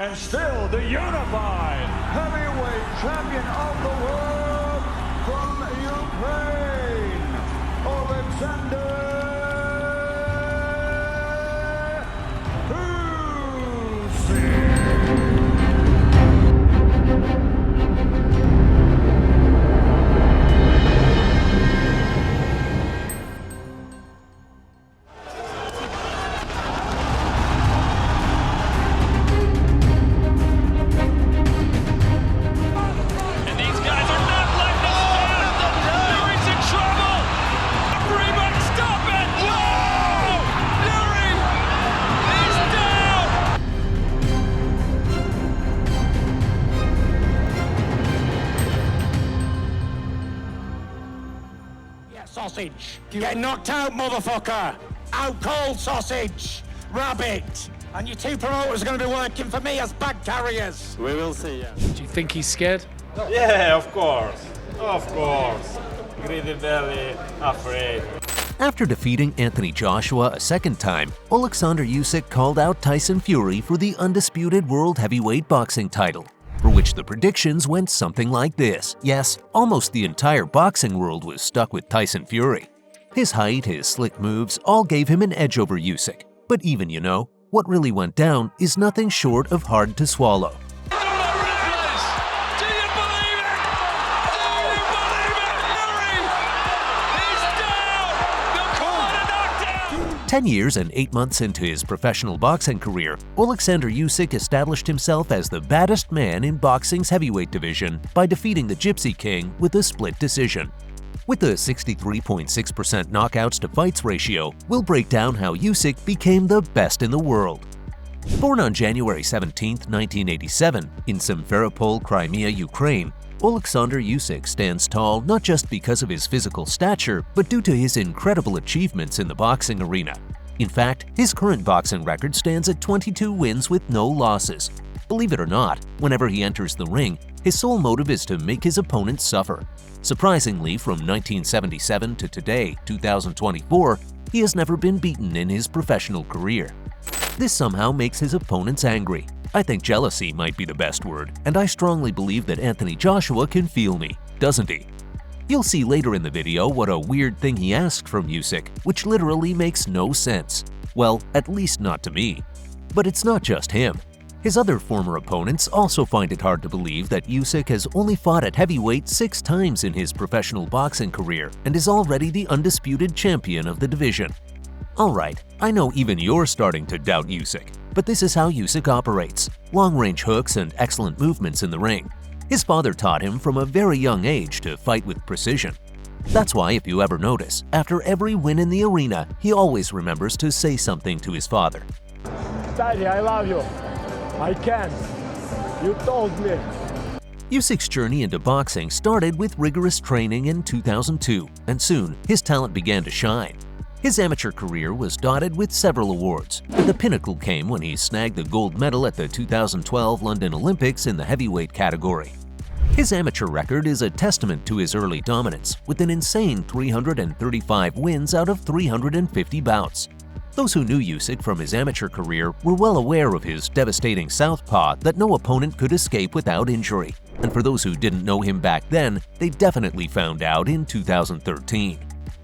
And still the unified heavyweight champion of the world from Ukraine, Oleksandr Usyk. Sausage! Get knocked out, motherfucker! Out cold, sausage! Rabbit! And you two promoters are going to be working for me as bag carriers! We will see, yeah. Do you think he's scared? Yeah, of course. Of course. Greedy belly, afraid. After defeating Anthony Joshua a second time, Oleksandr Usyk called out Tyson Fury for the undisputed world heavyweight boxing title, for which the predictions went something like this. Yes, almost the entire boxing world was stuck with Tyson Fury. His height, his slick moves, all gave him an edge over Usyk. But even, what really went down is nothing short of hard to swallow. 10 years and 8 months into his professional boxing career, Oleksandr Usyk established himself as the baddest man in boxing's heavyweight division by defeating the Gypsy King with a split decision. With a 63.6% knockouts to fights ratio, we'll break down how Usyk became the best in the world. Born on January 17, 1987, in Simferopol, Crimea, Ukraine, Oleksandr Usyk stands tall not just because of his physical stature, but due to his incredible achievements in the boxing arena. In fact, his current boxing record stands at 22 wins with no losses. Believe it or not, whenever he enters the ring, his sole motive is to make his opponents suffer. Surprisingly, from 1977 to today, 2024, he has never been beaten in his professional career. This somehow makes his opponents angry. I think jealousy might be the best word, and I strongly believe that Anthony Joshua can feel me, doesn't he? You'll see later in the video what a weird thing he asked from Usyk, which literally makes no sense. Well, at least not to me. But it's not just him. His other former opponents also find it hard to believe that Usyk has only fought at heavyweight 6 times in his professional boxing career and is already the undisputed champion of the division. Alright, I know even you're starting to doubt Usyk, but this is how Usyk operates: long-range hooks and excellent movements in the ring. His father taught him from a very young age to fight with precision. That's why, if you ever notice, after every win in the arena, he always remembers to say something to his father. Daddy, I love you. I can't. You told me. Usyk's journey into boxing started with rigorous training in 2002, and soon his talent began to shine. His amateur career was dotted with several awards, but the pinnacle came when he snagged the gold medal at the 2012 London Olympics in the heavyweight category. His amateur record is a testament to his early dominance, with an insane 335 wins out of 350 bouts. Those who knew Usyk from his amateur career were well aware of his devastating southpaw that no opponent could escape without injury, and for those who didn't know him back then, they definitely found out in 2013.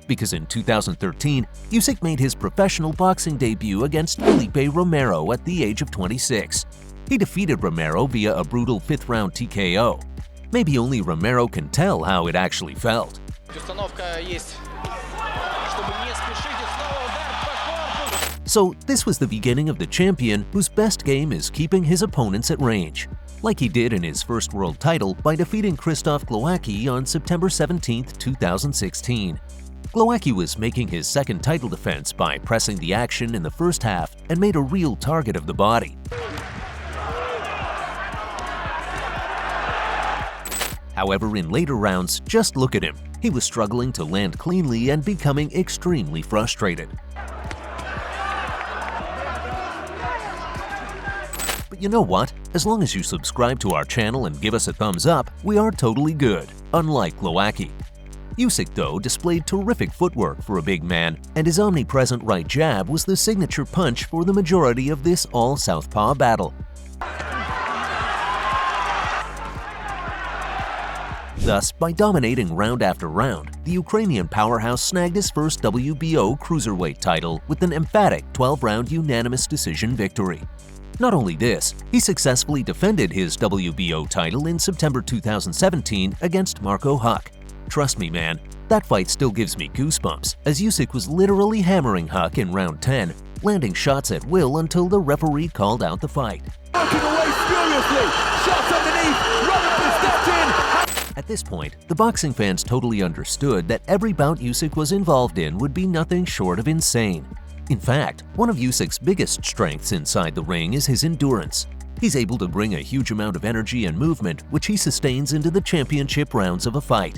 Because in 2013, Usyk made his professional boxing debut against Felipe Romero at the age of 26. He defeated Romero via a brutal 5th-round TKO. Maybe only Romero can tell how it actually felt. So this was the beginning of the champion whose best game is keeping his opponents at range, like he did in his first world title by defeating Krzysztof Glowacki on September 17, 2016. Glowacki was making his second title defense by pressing the action in the first half and made a real target of the body. However, in later rounds, just look at him. He was struggling to land cleanly and becoming extremely frustrated. But you know what? As long as you subscribe to our channel and give us a thumbs up, we are totally good, unlike Glowacki. Usyk, though, displayed terrific footwork for a big man, and his omnipresent right jab was the signature punch for the majority of this all-southpaw battle. Thus, by dominating round after round, the Ukrainian powerhouse snagged his first WBO Cruiserweight title with an emphatic 12-round unanimous decision victory. Not only this, he successfully defended his WBO title in September 2017 against Marco Huck. Trust me, man, that fight still gives me goosebumps, as Usyk was literally hammering Huck in round 10, landing shots at will until the referee called out the fight. Working away furiously, shots underneath, Robinson stepped in. At this point, the boxing fans totally understood that every bout Usyk was involved in would be nothing short of insane. In fact, one of Usyk's biggest strengths inside the ring is his endurance. He's able to bring a huge amount of energy and movement, which he sustains into the championship rounds of a fight.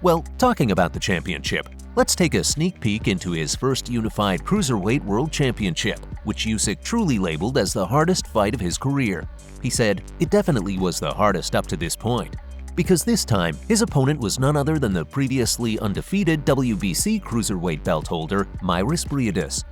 Well, talking about the championship, let's take a sneak peek into his first unified Cruiserweight World Championship, which Usyk truly labeled as the hardest fight of his career. He said, "It definitely was the hardest up to this point," because this time, his opponent was none other than the previously undefeated WBC Cruiserweight belt holder, Mairis Briedis.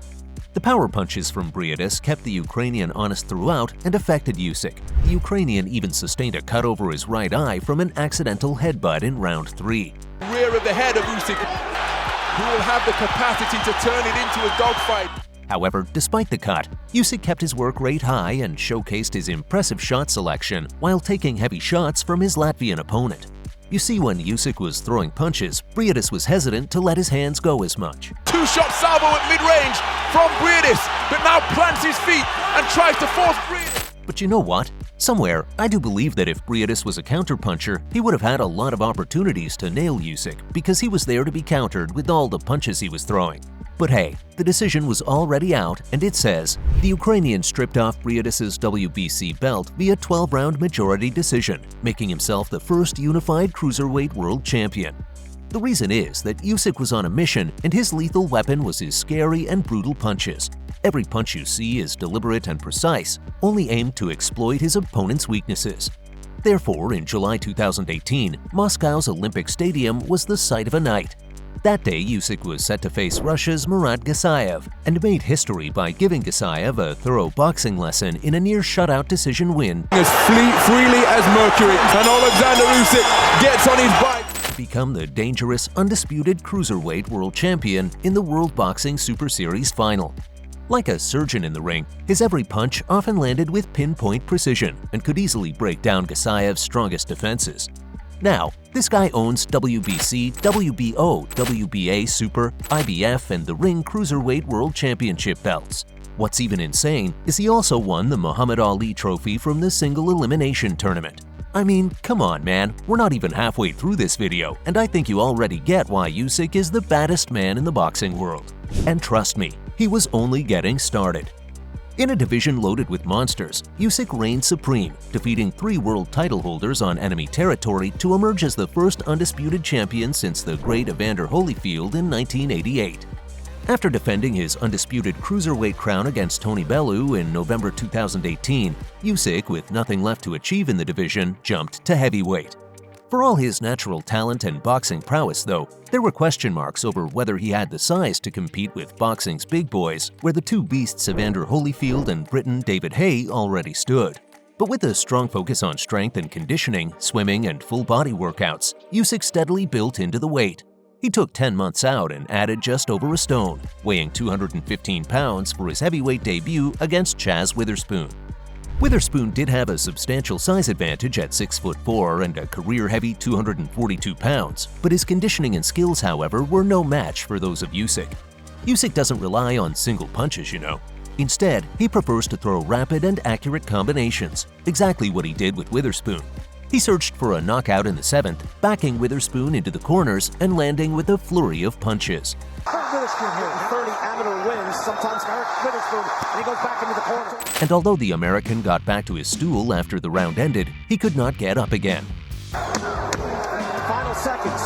The power punches from Briedis kept the Ukrainian honest throughout and affected Usyk. The Ukrainian even sustained a cut over his right eye from an accidental headbutt in round 3. Rear of the head of Usyk, who will have the capacity to turn it into a dogfight. However, despite the cut, Usyk kept his work rate high and showcased his impressive shot selection while taking heavy shots from his Latvian opponent. You see, when Usyk was throwing punches, Briedis was hesitant to let his hands go as much. Two-shot salvo at mid-range from Briedis, but now plants his feet and tries to force Briedis. But you know what? Somewhere, I do believe that if Briedis was a counterpuncher, he would have had a lot of opportunities to nail Usyk because he was there to be countered with all the punches he was throwing. But hey, the decision was already out, and it says, the Ukrainian stripped off Briedis' WBC belt via 12-round majority decision, making himself the first unified Cruiserweight World Champion. The reason is that Usyk was on a mission, and his lethal weapon was his scary and brutal punches. Every punch you see is deliberate and precise, only aimed to exploit his opponent's weaknesses. Therefore, in July 2018, Moscow's Olympic Stadium was the sight of a night. That day, Usyk was set to face Russia's Murat Gasayev and made history by giving Gasayev a thorough boxing lesson in a near shutout decision win. As freely as Mercury, and Oleksandr Usyk gets on his bike. To become the dangerous, undisputed Cruiserweight World Champion in the World Boxing Super Series final. Like a surgeon in the ring, his every punch often landed with pinpoint precision and could easily break down Gasayev's strongest defenses. Now, this guy owns WBC, WBO, WBA Super, IBF, and the Ring Cruiserweight World Championship belts. What's even insane is he also won the Muhammad Ali Trophy from the single elimination tournament. I mean, come on, man, we're not even halfway through this video, and I think you already get why Usyk is the baddest man in the boxing world. And trust me, he was only getting started. In a division loaded with monsters, Usyk reigned supreme, defeating 3 world title holders on enemy territory to emerge as the first undisputed champion since the great Evander Holyfield in 1988. After defending his undisputed cruiserweight crown against Tony Bellew in November 2018, Usyk, with nothing left to achieve in the division, jumped to heavyweight. For all his natural talent and boxing prowess, though, there were question marks over whether he had the size to compete with boxing's big boys, where the two beasts Evander Holyfield and Briton David Haye already stood. But with a strong focus on strength and conditioning, swimming, and full-body workouts, Usyk steadily built into the weight. He took 10 months out and added just over a stone, weighing 215 pounds for his heavyweight debut against Chaz Witherspoon. Witherspoon did have a substantial size advantage at 6'4" and a career-heavy 242 pounds, but his conditioning and skills, however, were no match for those of Usyk. Usyk doesn't rely on single punches, you know. Instead, he prefers to throw rapid and accurate combinations, exactly what he did with Witherspoon. He searched for a knockout in the 7th, backing Witherspoon into the corners and landing with a flurry of punches. Witherspoon here, 30 amateur wins, sometimes hurt Witherspoon, and he goes back into the corner. And although the American got back to his stool after the round ended, he could not get up again. Final seconds.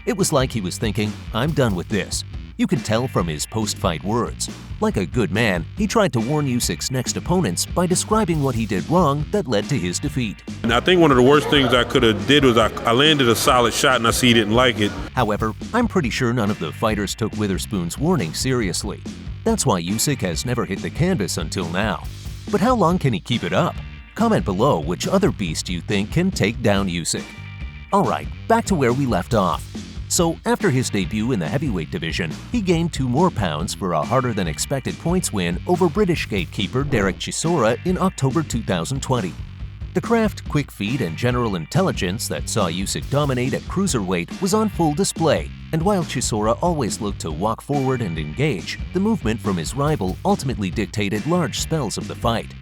It was like he was thinking, I'm done with this. You could tell from his post-fight words. Like a good man, he tried to warn Usyk's next opponents by describing what he did wrong that led to his defeat. And I think one of the worst things I could have did was I landed a solid shot and I see he didn't like it. However, I'm pretty sure none of the fighters took Witherspoon's warning seriously. That's why Usyk has never hit the canvas until now. But how long can he keep it up? Comment below which other beast you think can take down Usyk. Alright, back to where we left off. So, after his debut in the heavyweight division, he gained 2 more pounds for a harder-than-expected points win over British gatekeeper Derek Chisora in October 2020. The craft, quick feet, and general intelligence that saw Usyk dominate at Cruiserweight was on full display, and while Chisora always looked to walk forward and engage, the movement from his rival ultimately dictated large spells of the fight.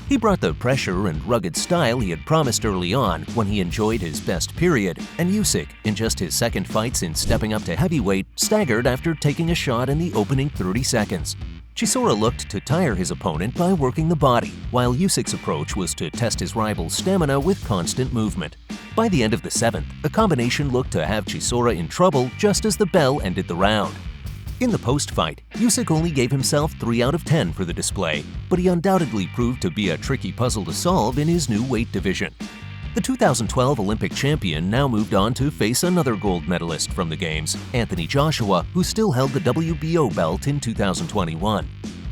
He brought the pressure and rugged style he had promised early on when he enjoyed his best period, and Usyk, in just his second fight since stepping up to heavyweight, staggered after taking a shot in the opening 30 seconds. Chisora looked to tire his opponent by working the body, while Usyk's approach was to test his rival's stamina with constant movement. By the end of the 7th, a combination looked to have Chisora in trouble just as the bell ended the round. In the post-fight, Usyk only gave himself 3 out of 10 for the display, but he undoubtedly proved to be a tricky puzzle to solve in his new weight division. The 2012 Olympic champion now moved on to face another gold medalist from the Games, Anthony Joshua, who still held the WBO belt in 2021.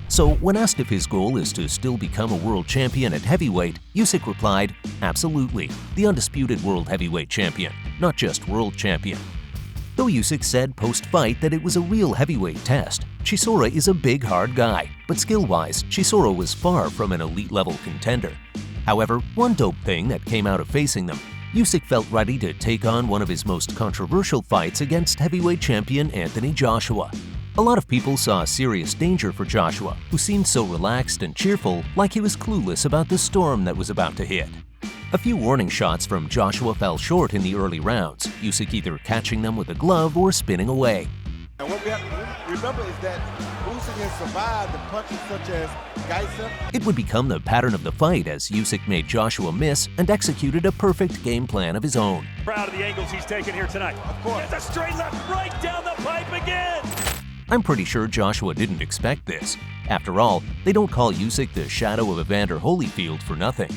So, when asked if his goal is to still become a world champion at heavyweight, Usyk replied, "Absolutely, the undisputed world heavyweight champion, not just world champion." Though Usyk said post-fight that it was a real heavyweight test, Chisora is a big, hard guy, but skill-wise, Chisora was far from an elite-level contender. However, one dope thing that came out of facing them, Usyk felt ready to take on one of his most controversial fights against heavyweight champion Anthony Joshua. A lot of people saw serious danger for Joshua, who seemed so relaxed and cheerful, like he was clueless about the storm that was about to hit. A few warning shots from Joshua fell short in the early rounds, Usyk either catching them with a glove or spinning away. And what we have to remember is that Usyk has survived the punches such as Geisel. It would become the pattern of the fight as Usyk made Joshua miss and executed a perfect game plan of his own. Proud of the angles he's taken here tonight. Of course. It's a straight left right down the pipe again. I'm pretty sure Joshua didn't expect this. After all, they don't call Usyk the shadow of Evander Holyfield for nothing.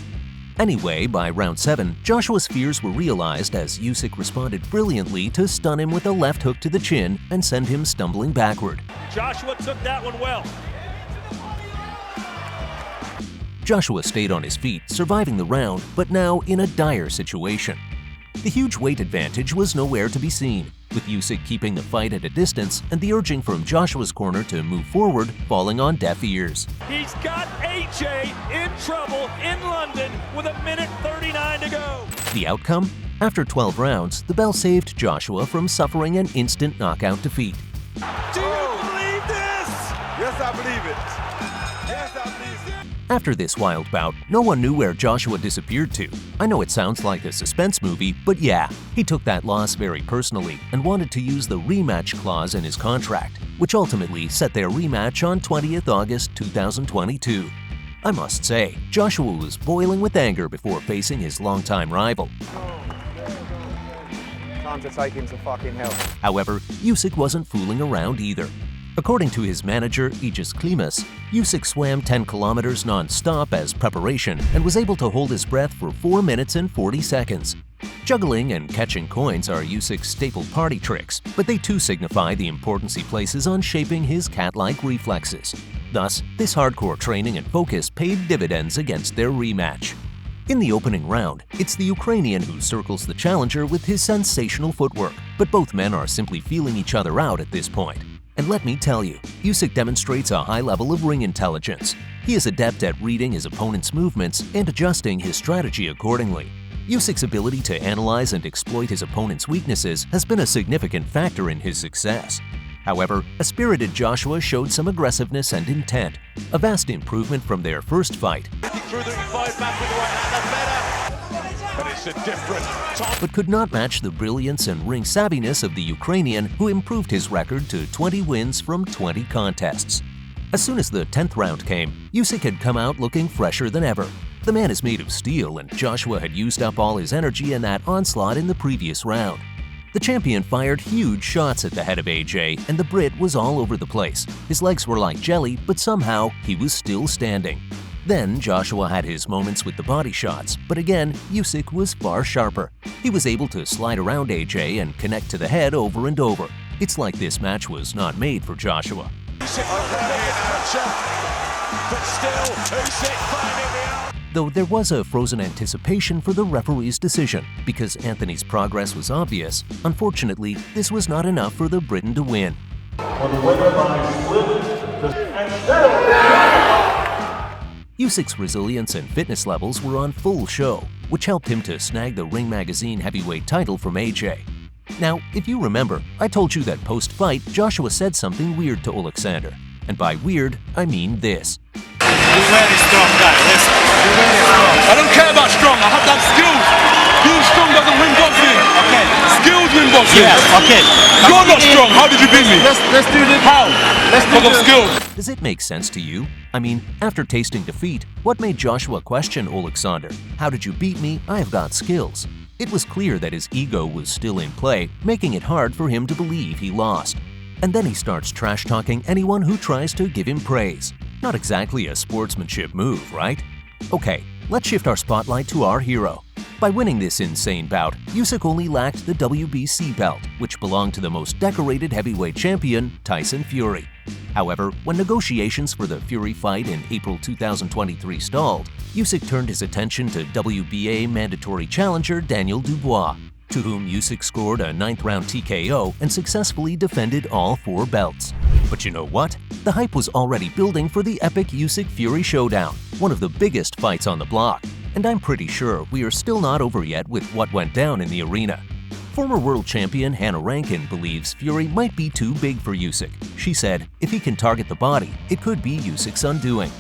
Anyway, by round 7, Joshua's fears were realized as Usyk responded brilliantly to stun him with a left hook to the chin and send him stumbling backward. Joshua took that one well. Joshua stayed on his feet, surviving the round, but now in a dire situation. The huge weight advantage was nowhere to be seen, with Usyk keeping the fight at a distance and the urging from Joshua's corner to move forward falling on deaf ears. He's got AJ in trouble in London with 1:39 to go. The outcome? After 12 rounds, the bell saved Joshua from suffering an instant knockout defeat. Do you believe this? Yes, I believe it. Yes, I believe it. After this wild bout, no one knew where Joshua disappeared to. I know it sounds like a suspense movie, but yeah, he took that loss very personally and wanted to use the rematch clause in his contract, which ultimately set their rematch on 20th August 2022. I must say, Joshua was boiling with anger before facing his longtime rival. Time to take him to fucking hell. However, Usyk wasn't fooling around either. According to his manager, Aegis Klimas, Usyk swam 10 kilometers non-stop as preparation and was able to hold his breath for 4 minutes and 40 seconds. Juggling and catching coins are Usyk's staple party tricks, but they too signify the importance he places on shaping his cat-like reflexes. Thus, this hardcore training and focus paid dividends against their rematch. In the opening round, it's the Ukrainian who circles the challenger with his sensational footwork, but both men are simply feeling each other out at this point. And let me tell you, Usyk demonstrates a high level of ring intelligence. He is adept at reading his opponent's movements and adjusting his strategy accordingly. Usyk's ability to analyze and exploit his opponent's weaknesses has been a significant factor in his success. However, a spirited Joshua showed some aggressiveness and intent, a vast improvement from their first fight. But could not match the brilliance and ring savviness of the Ukrainian, who improved his record to 20 wins from 20 contests. As soon as the 10th round came, Usyk had come out looking fresher than ever. The man is made of steel, and Joshua had used up all his energy in that onslaught in the previous round. The champion fired huge shots at the head of AJ, and the Brit was all over the place. His legs were like jelly, but somehow he was still standing. Then Joshua had his moments with the body shots, but again, Usyk was far sharper. He was able to slide around AJ and connect to the head over and over. It's like this match was not made for Joshua. though there was a frozen anticipation for the referee's decision. Because Anthony's progress was obvious, unfortunately, this was not enough for the Briton to win. Usyk's resilience and fitness levels were on full show, which helped him to snag the Ring Magazine heavyweight title from AJ. Now, if you remember, I told you that post-fight, Joshua said something weird to Oleksandr. And by weird, I mean this. You're very strong guy, listen. You're very strong. I don't care about strong, I have to have skills. Being strong doesn't win boxing. Okay. Skills win boxing. Yeah, okay. You're not strong, how did you beat me? Let's do this. How? Let's do Because of skills. Does it make sense to you? I mean, after tasting defeat, what made Joshua question Oleksandr? How did you beat me? I have got skills. It was clear that his ego was still in play, making it hard for him to believe he lost. And then he starts trash-talking anyone who tries to give him praise. Not exactly a sportsmanship move, right? Okay, let's shift our spotlight to our hero. By winning this insane bout, Usyk only lacked the WBC belt, which belonged to the most decorated heavyweight champion, Tyson Fury. However, when negotiations for the Fury fight in April 2023 stalled, Usyk turned his attention to WBA mandatory challenger Daniel Dubois, to whom Usyk scored a 9th-round TKO and successfully defended all 4 belts. But you know what? The hype was already building for the epic Usyk-Fury showdown, one of the biggest fights on the block. And I'm pretty sure we are still not over yet with what went down in the arena. Former world champion Hannah Rankin believes Fury might be too big for Usyk. She said, if he can target the body, it could be Usyk's undoing.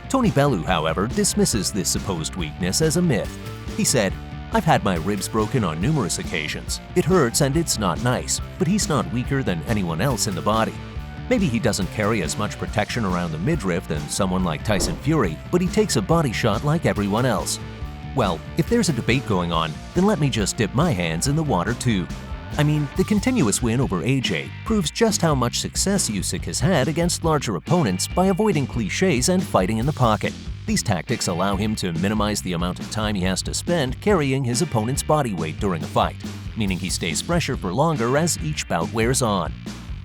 Tony Bellew, however, dismisses this supposed weakness as a myth. He said, I've had my ribs broken on numerous occasions. It hurts and it's not nice, but he's not weaker than anyone else in the body. Maybe he doesn't carry as much protection around the midriff than someone like Tyson Fury, but he takes a body shot like everyone else. Well, if there's a debate going on, then let me just dip my hands in the water too. I mean, the continuous win over AJ proves just how much success Usyk has had against larger opponents by avoiding cliches and fighting in the pocket. These tactics allow him to minimize the amount of time he has to spend carrying his opponent's body weight during a fight, meaning he stays fresher for longer as each bout wears on.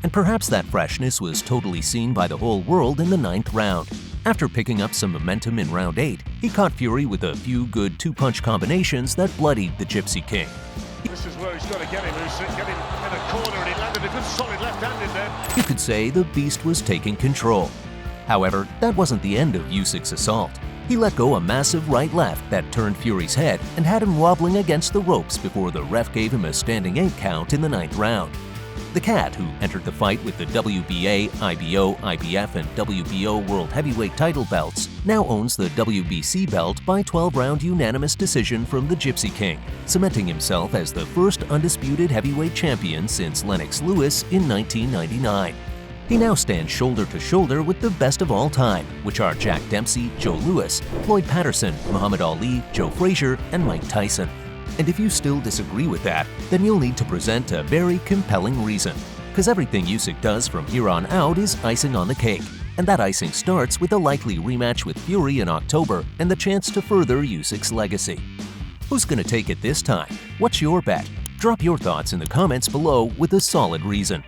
And perhaps that freshness was totally seen by the whole world in the 9th round. After picking up some momentum in round 8, he caught Fury with a few good 2-punch combinations that bloodied the Gypsy King. This is where he's got to get him, Usyk. Get him in a corner, and he landed a good solid left-handed there. You could say the beast was taking control. However, that wasn't the end of Usyk's assault. He let go a massive right-left that turned Fury's head and had him wobbling against the ropes before the ref gave him a standing 8 count in the 9th round. The Cat, who entered the fight with the WBA, IBO, IBF, and WBO World Heavyweight title belts, now owns the WBC belt by 12-round unanimous decision from the Gypsy King, cementing himself as the first undisputed heavyweight champion since Lennox Lewis in 1999. He now stands shoulder to shoulder with the best of all time, which are Jack Dempsey, Joe Louis, Floyd Patterson, Muhammad Ali, Joe Frazier, and Mike Tyson. And if you still disagree with that, then you'll need to present a very compelling reason. Because everything Usyk does from here on out is icing on the cake. And that icing starts with a likely rematch with Fury in October and the chance to further Usyk's legacy. Who's gonna take it this time? What's your bet? Drop your thoughts in the comments below with a solid reason.